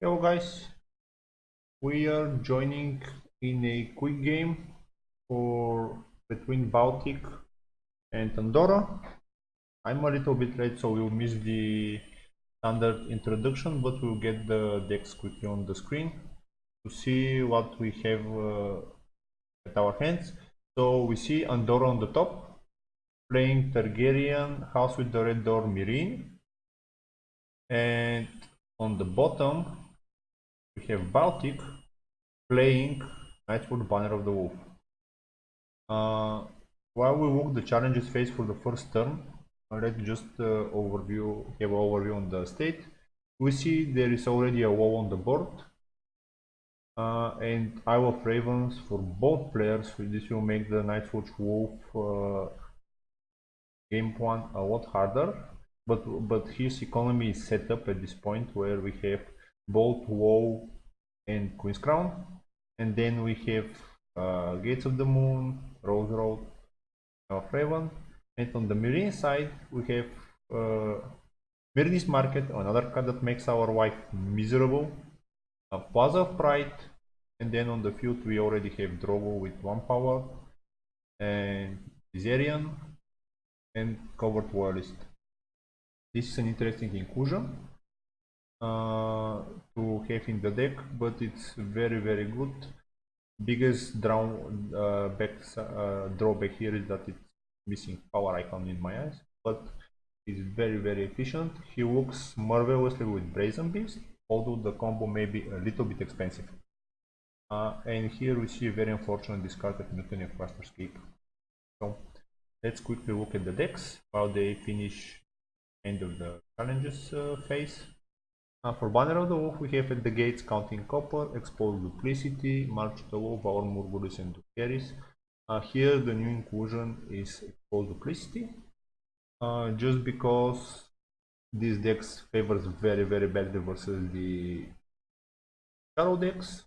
Hello guys, we are joining in a quick game for between Baltic and Andorra. I'm a little bit late, so we'll miss the standard introduction, but we'll get the decks quickly on the screen to see what we have at our hands. So we see Andorra on the top, playing Targaryen, House with the Red Door, Mirin, and on the bottom we have Baltic playing Knightwood Banner of the Wolf. While we walk the challenges phase for the first turn, let's just have an overview on the state. We see there is already a wall on the board, and Isle of Ravens for both players. This will make the Nightwatch Wolf game plan a lot harder, but his economy is set up at this point where we have both wall and Queen's Crown, and then we have Gates of the Moon, Rose Road of Raven, and on the Marine side we have Mirni's Market, another card that makes our wife miserable, a Plaza of Pride, and then on the field we already have Drogo with 1 power, and Zerian, and Covered Warlist. This is an interesting inclusion to have in the deck, but it's very good. Biggest drawback here is that it's missing power icon in my eyes, but it's very efficient. He works marvelously with Brazen Beast, although the combo may be a little bit expensive. And here we see a very unfortunate discard at Mutiny of Master's Keep. So let's quickly look at the decks while they finish end of the challenges phase. For Banner of the Wolf, we have at the gates Counting Copper, Expose Duplicity, March the Wolf, Our Murgulis, and Dukeris. Here the new inclusion is Expose Duplicity, just because these decks favors very badly versus the Shadow decks.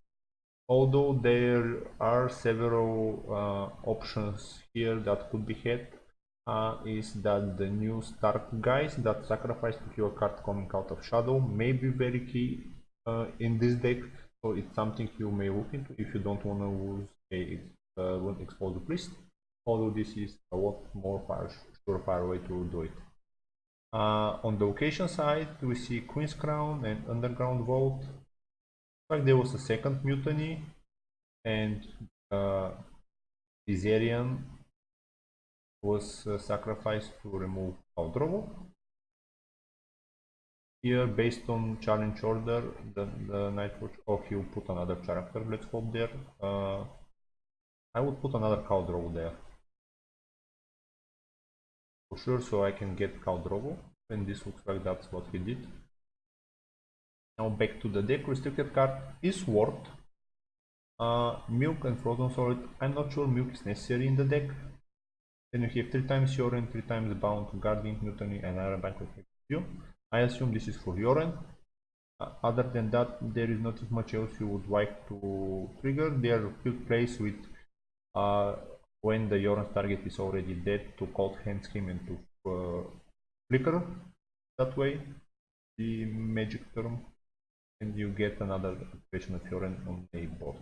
Although there are several options here that could be had, is that the new Stark guys that sacrifice to kill a card coming out of Shadow may be very key in this deck, so it's something you may look into if you don't want to lose a Exposed Priest, although this is a lot more surefire way to do it. On the location side, we see Queen's Crown and Underground Vault. Like there was a second mutiny, and Zerian was sacrificed to remove Drogo. Here, based on challenge order, the Nightwatch, oh, he'll put another character, let's hope there. I would put another Khal Drogo there. For sure, so I can get Khal Drogo, and this looks like that's what he did. Now back to the deck, restricted card is Ward. Milk and Frozen Solid, I'm not sure Milk is necessary in the deck. Then you have 3 times Yoren, 3 times Bound, Guardian, Mutiny, and Iron Bank with you. I assume this is for Yoren. Other than that, there is not much else you would like to trigger. They are field plays with when the Yoren's target is already dead to Cold Hands him and to flicker that way the magic term, and you get another activation of Yoren on a board.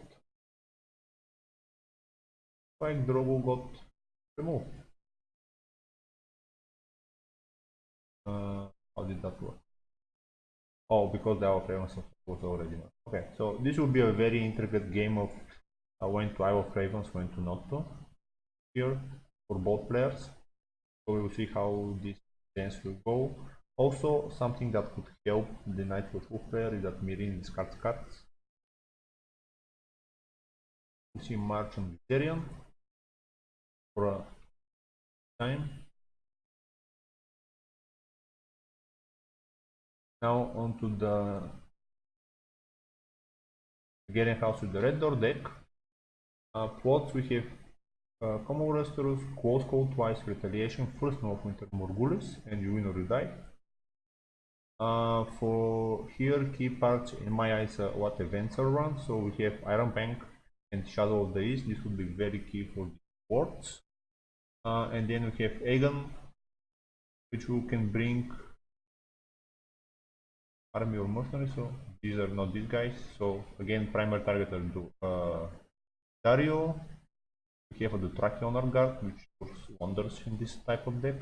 Like Drogo got removed. How did that work? Oh, because the Isle of Ravens was already not. Okay, so this will be a very intricate game of when to Isle of Ravens, when to not to here for both players. So we will see how this dance will go. Also, something that could help the Nightwatch Wolf player is that Mirin discards cards. We see March on Viserion for a time. Now onto the Targaryen House with the Red Door deck. Plots we have Common Restorers, Close Call twice, Retaliation, First Snow of Winter, Morgulis, and you win or you die. For here, key parts in my eyes what events are run. So we have Iron Bank and Shadow of the East. This would be very key for the wards. And then we have Aegon, which we can bring army or mercenary, so these are not these guys. So again, primary target are Dario. We have the Dothraki Honor Guard, which works wonders in this type of deck.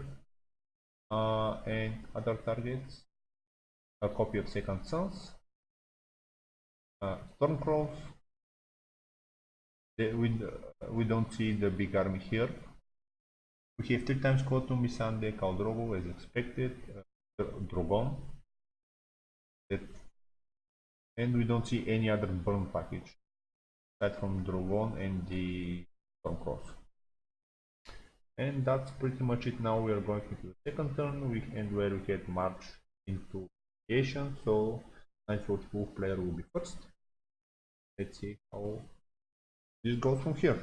And other targets, a copy of Second Sons, Stormcrows. We don't see the big army here. We have 3 times Kotum, Missandei, Khal Drogo as expected, Drogon, and we don't see any other burn package aside from Drogon and the Stormcrows. And that's pretty much it. Now we are going into the second turn, and where we get March into creation. So Nightwatch Wolf player will be first. Let's see how this goes from here.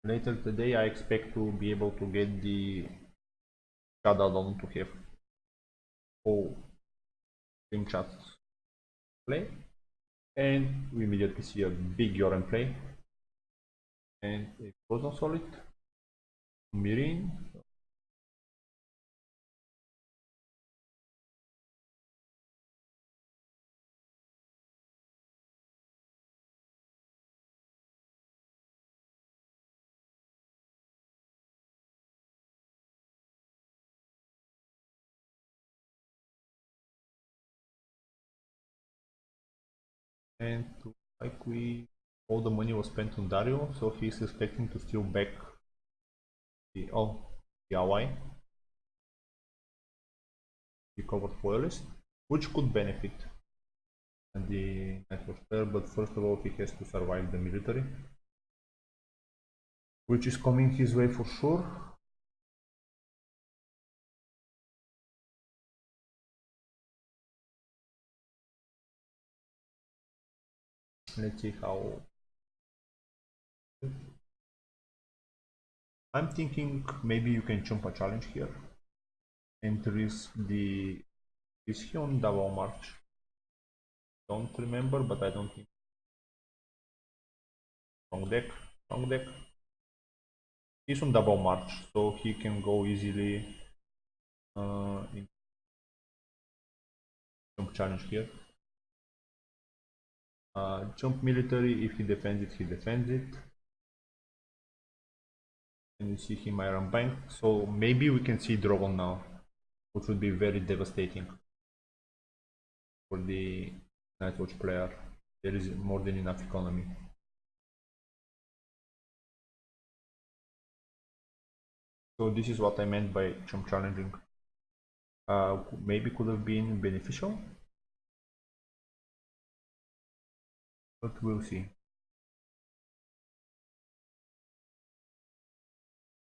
Later today I expect to be able to get the Shadowdown to have all team chats play, and we immediately see a big Yoren play and a Frozen Solid, Mirin, and like all the money was spent on Dario, so he's expecting to steal back the Hawaii recovered foilist, which could benefit the Nightwatch player, but first of all he has to survive the military, which is coming his way for sure. Let's see how. I'm thinking maybe you can jump a challenge here and risk the. Is he on double march? Don't remember, but I don't think. Wrong deck. Wrong deck. He's on double march, so he can go easily in jump challenge here. Jump military, if he defends it, he defends it. And you see him Iron Bank, so maybe we can see Drogon now, which would be very devastating for the Nightwatch player. There is more than enough economy. So this is what I meant by jump challenging. Maybe could have been beneficial, but we'll see.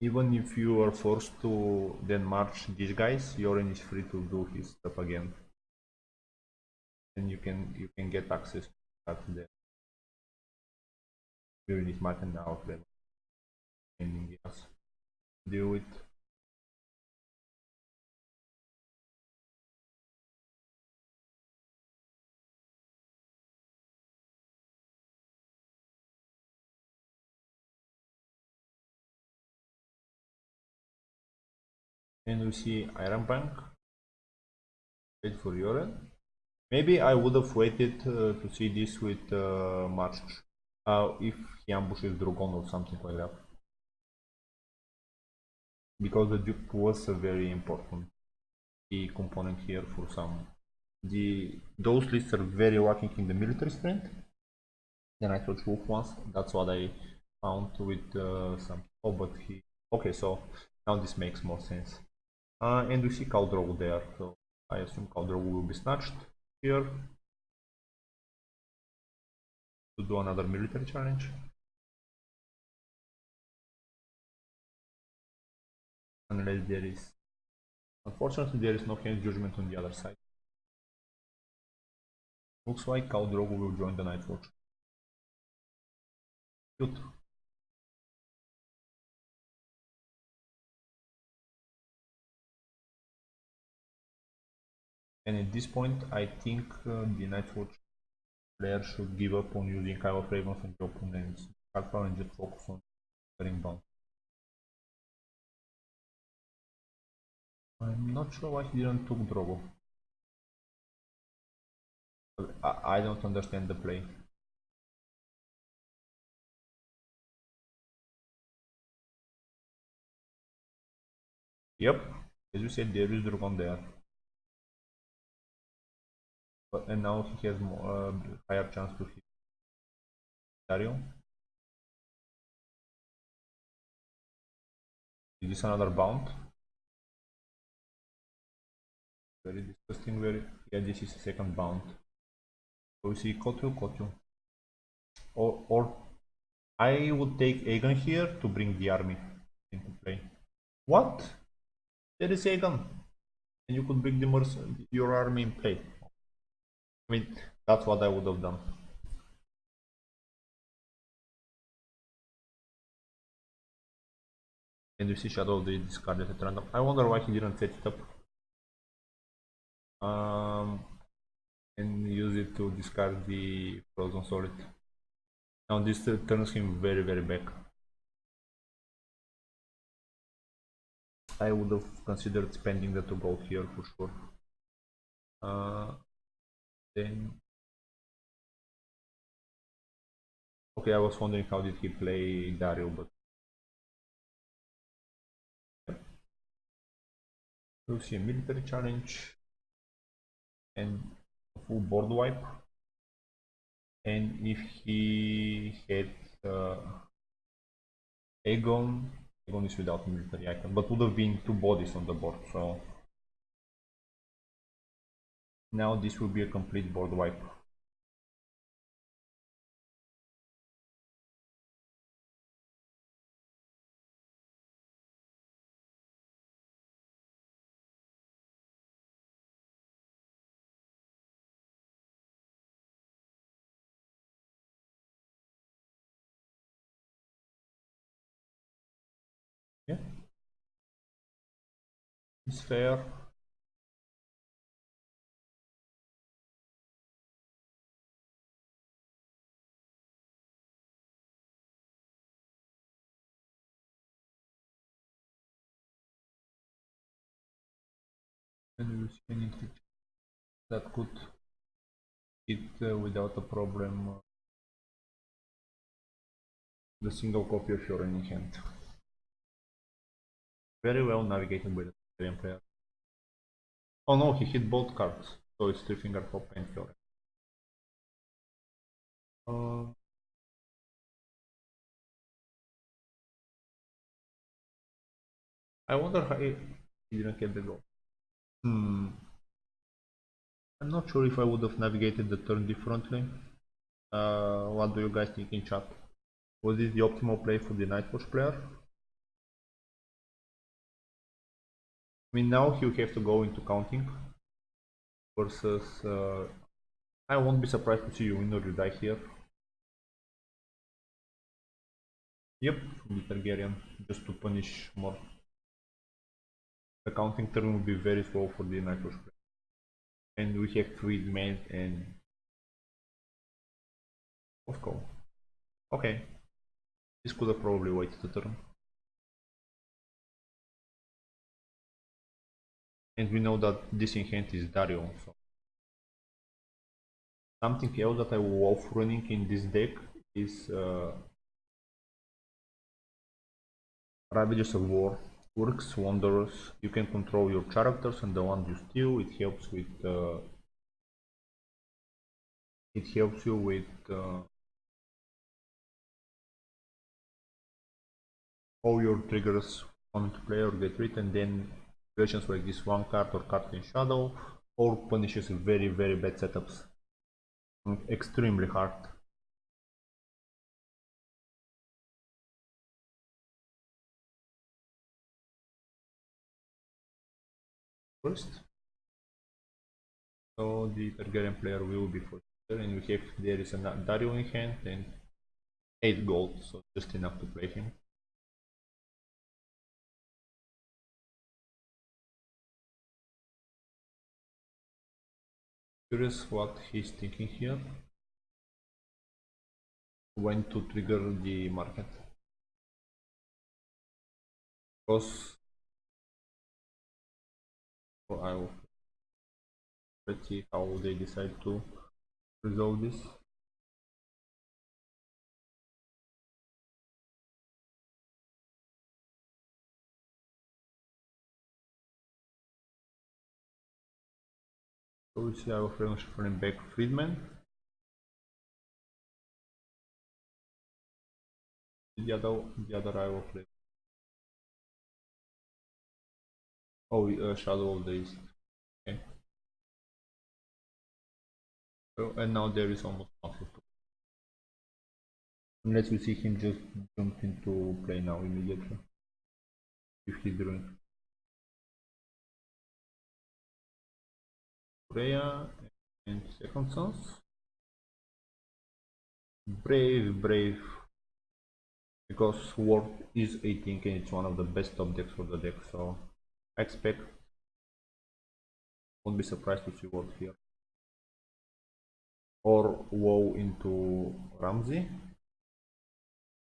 Even if you are forced to then march these guys, Yoren is free to do his stuff again, and you can get access to that there during this match and out there. And yes, deal with. And we see Iron Bank. Wait for Yoren. Maybe I would have waited to see this with March if he ambushes Drogon or something like that. Because the Duke was a very important key component here for some. Those lists are very lacking in the military strength. The Nightwatch Wolf ones. That's what I found with some. Oh, but he. Okay, so now this makes more sense. And we see Khal Drogo there, so I assume Khal Drogo will be snatched here to do another military challenge. Unless there is. Unfortunately, there is no Hanged Judgment on the other side. Looks like Khal Drogo will join the Nightwatch. Good. And at this point, I think the Nightwatch player should give up on using Isle of Ravens on the opponent's card power and just focus on getting bound. I'm not sure why he didn't took Drogo. I don't understand the play. Yep, as you said, there is Drogon there. And now he has more, higher chance to hit Dario. Is this another bound? Very disgusting, very... Yeah, this is a second bound. So we see Kotu. Or I would take Aegon here to bring the army into play. What? There is Aegon. And you could bring your army in play. I mean, that's what I would have done. And you see Shadow they discarded at random. I wonder why he didn't set it up. And use it to discard the Frozen Solid. Now this turns him very, very back. I would have considered spending the 2 gold here for sure. Then... Okay, I was wondering how did he play Dario, but... We'll see a military challenge and a full board wipe. And if he had Aegon is without military icon, but would have been 2 bodies on the board, so now this will be a complete board wipe. Yeah, it's fair. And we will see anything that could hit without a problem the single copy of your enemy hand. Very well navigated by the Targaryen player. Oh no, he hit both cards, so it's 3 finger pop and Fiore. I wonder how he didn't get the goal. I'm not sure if I would have navigated the turn differently. What do you guys think in chat? Was this the optimal play for the Nightwatch player? I mean, now he'll have to go into counting versus... I won't be surprised to see you win or you die here. Yep, from the Targaryen, just to punish more. The counting turn will be very slow for the Nightwatch player. And we have freed men and... Of course. Okay. This could have probably waited a turn. And we know that this in hand is Dario, so... Something else that I love running in this deck is Ravages of War. Works wonders. You can control your characters and the ones you steal. It helps with all your triggers on to play or get rid, and then situations like this 1 card or card in shadow or punishes very, very bad setups. Extremely hard. First, so the Targaryen player will be for sure, and we have there is a Dario in hand and 8 gold, so just enough to play him. Curious what he's thinking here. When to trigger the market. Because I will, let's see how they decide to resolve this. So we see our friend back Friedman. The other I will play. Oh, Shadow of the East. Okay. So, and now there is almost nothing. Unless we see him just jump into play now immediately. If he's doing Freya and Second Sons. Brave. Because Ward is 18 and it's one of the best top decks for the deck, so I expect, won't be surprised to see Ward here. Or WoW into Ramsey,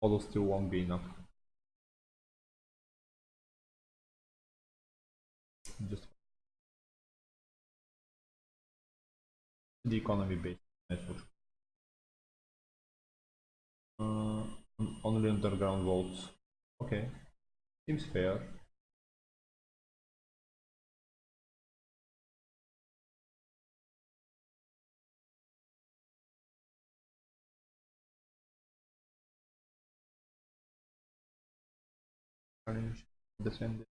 although still won't be enough. Just the economy based network. Only underground vaults. Okay, seems fair. Challenge, defend.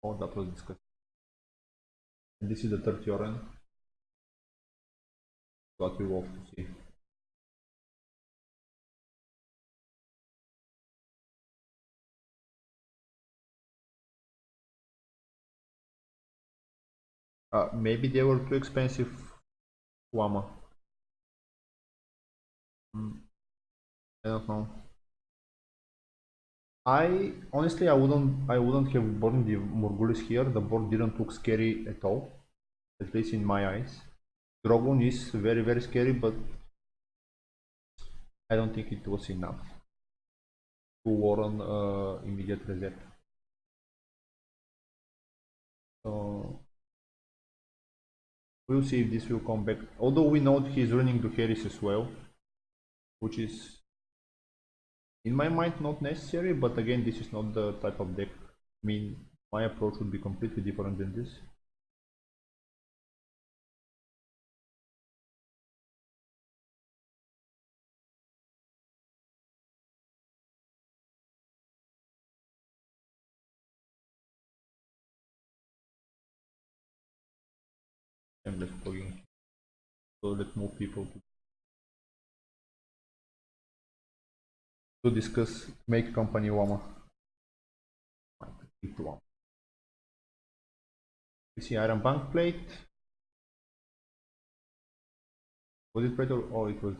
Oh, that was discussed. And this is the third Yoren. What we will have to see. Maybe they were too expensive. Wama. I don't know. I honestly I wouldn't have burned the Morgulis here. The board didn't look scary at all, at least in my eyes. Drogon is very scary, but I don't think it was enough to warrant immediate reset. So we'll see if this will come back. Although we know he's running to Harris as well, which is in my mind not necessary, but again this is not the type of deck. I mean, my approach would be completely different than this. And let's plugin. So let's move people to discuss make company Wama. We see Iron Bank plate. Was it plate or oh it was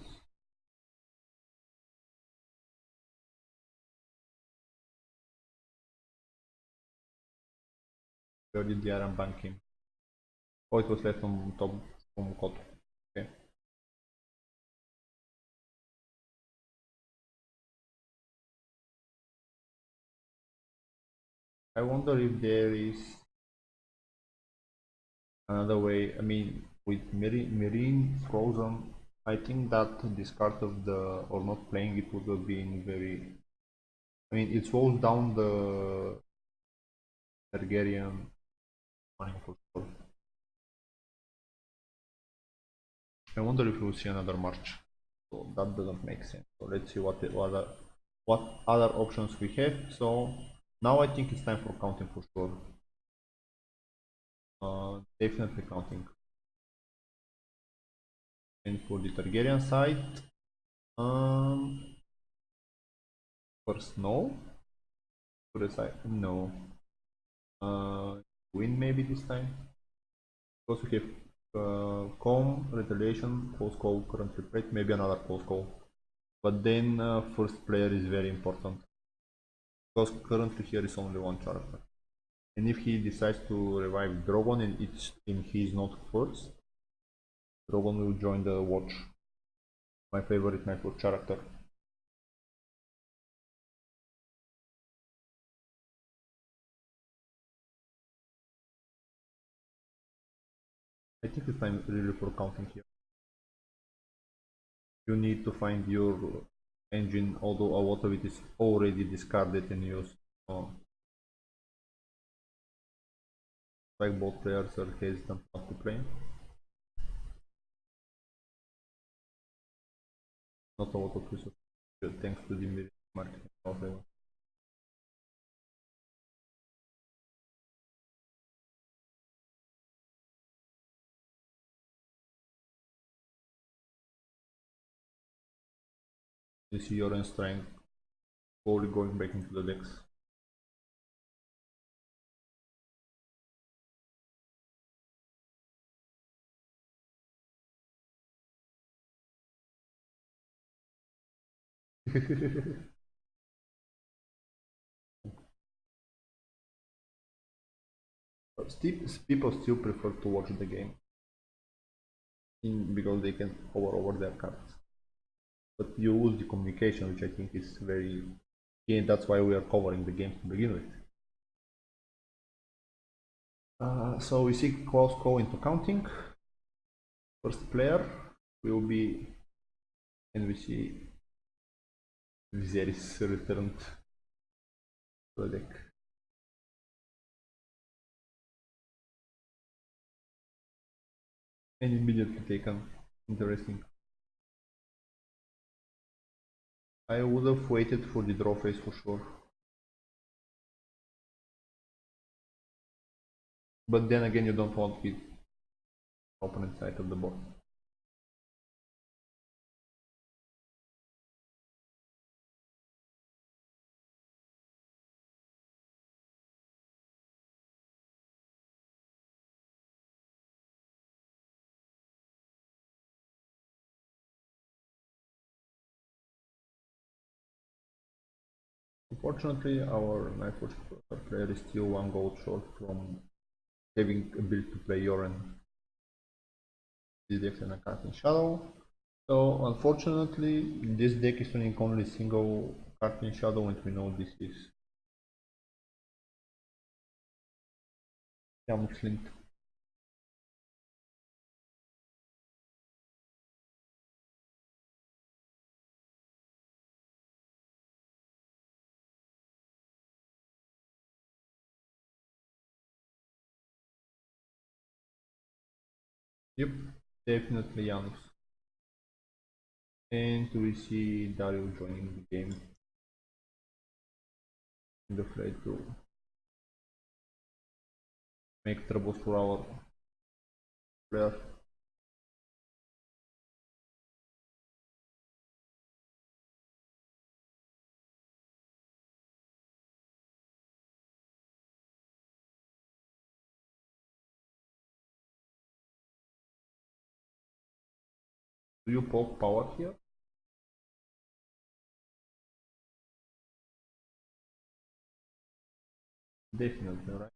where did the Iron Bank came? Oh it was left on top from Koto. Okay. I wonder if there is another way. I mean, with Marine Frozen, I think that discard of the or not playing it would have been very. I mean, it slows down the Targaryen money for sure. I wonder if we'll see another march. So that doesn't make sense. So let's see what other options we have. So now I think it's time for counting for sure. Definitely counting. And for the Targaryen side, first no. For the side, no. Win maybe this time. Because we have com, retaliation, close call, currently plate, maybe another close call. But then first player is very important. because currently here is only one character. And if he decides to revive Drogon and he is not first, Drogon will join the watch. My favorite Nightwatch character. I think it's time really for counting here. You need to find your engine, although a lot of it is already discarded and used. Like both players are hesitant not to play. Not a lot of resources thanks to the marketing however. You see your end strength slowly going back into the decks. People still prefer to watch the game because they can hover over their cards. But you lose the communication, which I think is very key, and that's why we are covering the game to begin with. So we see close call into counting. First player will be, and we see Viserys returned to the deck. And immediately taken. Interesting. I would have waited for the draw phase for sure. But then again, you don't want the opponent side of the board. Unfortunately, our Nightwatch player is still one gold short from having ability to play Yoren, this deck and a card in Shadow. So unfortunately, this deck is running only single card in Shadow, and we know this is Yamuk's linked. Yep, definitely Janus. And we see Dario joining the game in the fray to make troubles for our player. Do you poke power here? Definitely, right?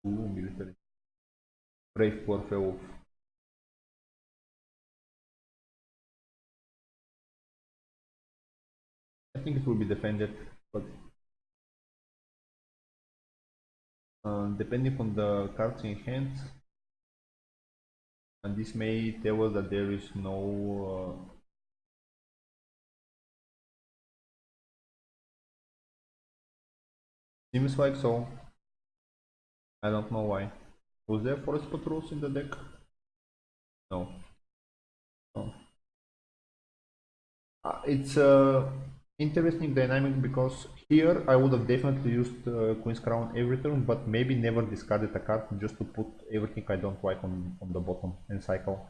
Ooh, military. Brave poor fellow. I think it will be defended, but depending on the cards in hand, and this may tell us that there is no seems like so. I don't know why. Was there forest patrols in the deck? No. No. It's a interesting dynamic because here I would have definitely used Queen's Crown every turn, but maybe never discarded a card just to put everything I don't like on the bottom and cycle.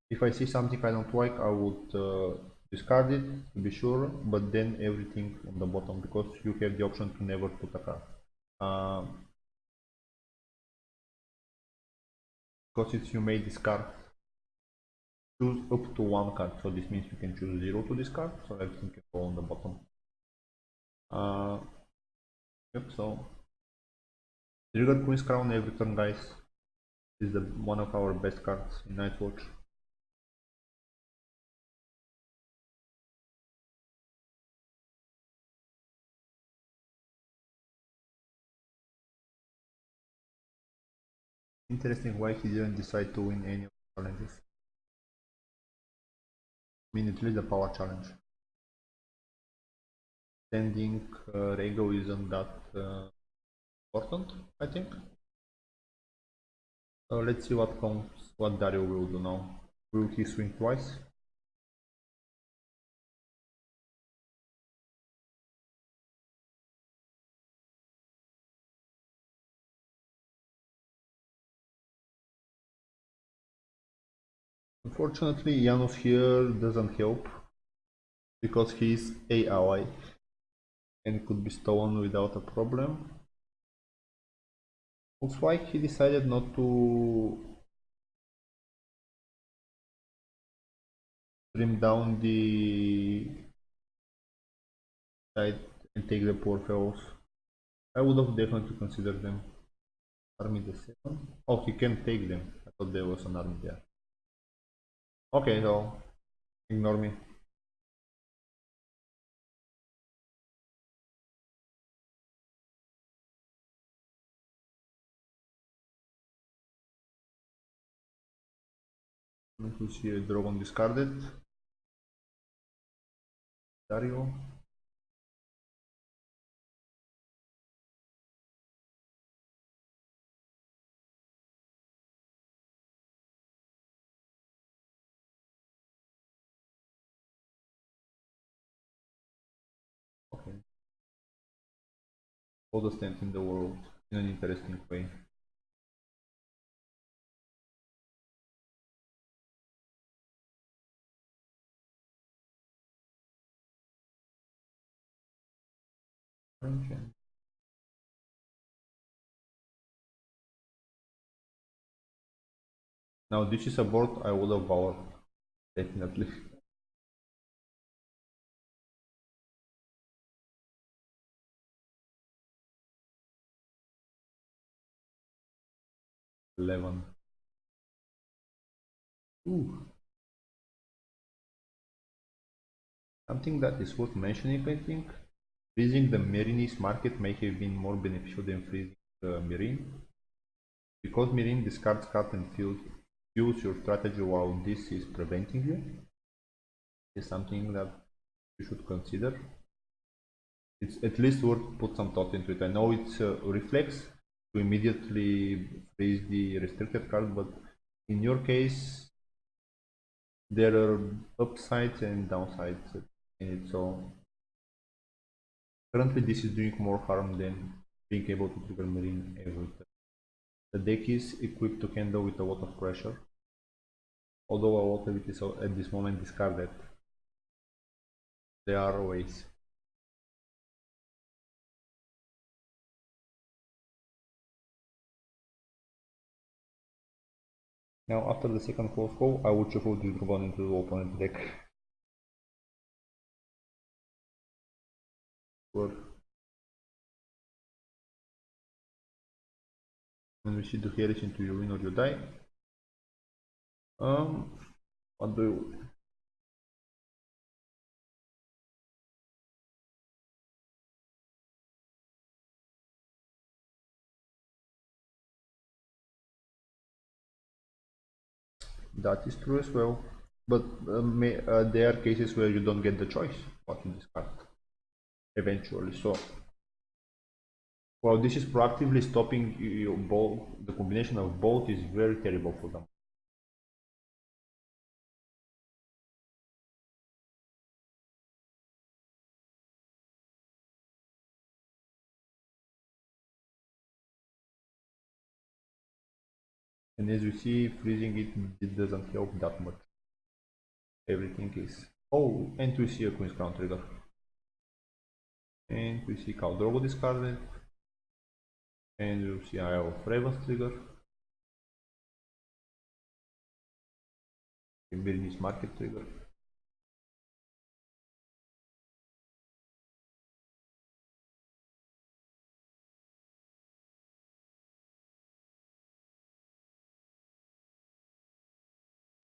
If I see something I don't like, I would discard it to be sure, but then everything on the bottom because you have the option to never put a card. Because it's you may discard. choose up to one card. So this means we can choose 0 to discard, so everything can go on the bottom. Yep, so trigger Queen's Crown every turn, guys. This is one of our best cards in Nightwatch. Interesting why he didn't decide to win any of the challenges. I mean, at least the power challenge. Sending Rego isn't that important, I think. Let's see what Dario will do now. Will he swing twice? Unfortunately, Janos here doesn't help because he's a ally and could be stolen without a problem. Looks like he decided not to trim down the side and take the poor fellows. I would have definitely considered them. Army the second. Oh, he can take them. I thought there was an army there. Okay, so ignore me. Let me see a dragon discarded. Dario. Okay. All the stands in the world in an interesting way. Now this is a board I would have powered, definitely. 11. Ooh. Something that is worth mentioning, I think. Freezing the Marinis market may have been more beneficial than freezing the Marine. Because Marine discards card and fuels your strategy while this is preventing you. Is something that you should consider. It's at least worth put some thought into it. I know it's a reflex to immediately freeze the restricted card, but in your case, there are upsides and downsides in it. So currently, this is doing more harm than being able to trigger Marine every turn. The deck is equipped to handle with a lot of pressure, although a lot of it is at this moment discarded. There are ways. Now, after the second close call, I would shuffle this dragon into the opponent's deck. Good. When we see the Harris into you win or you die. What do you? That is true as well. But there are cases where you don't get the choice what to discard eventually. So, well, this is proactively stopping your both. The combination of both is very terrible for them. And as you see, freezing it doesn't help that much. Everything is. Oh, and we see a Queen's Crown trigger. And we see Kaur discarded. And you see Isle of Ravens trigger. Business market trigger.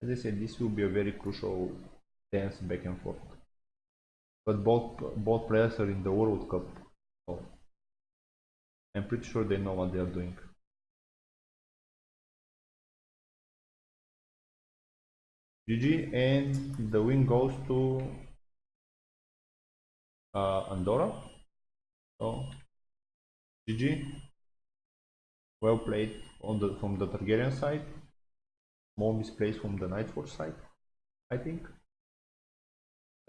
As I said, this will be a very crucial dance back and forth. But both players are in the World Cup, so I'm pretty sure they know what they are doing. GG, and the win goes to Andorra. So GG, well played from the Targaryen side. Small misplays from the Nightforce side, I think.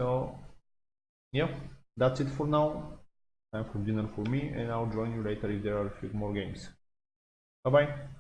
So yeah, that's it for now. Time for dinner for me, and I'll join you later if there are a few more games. Bye bye.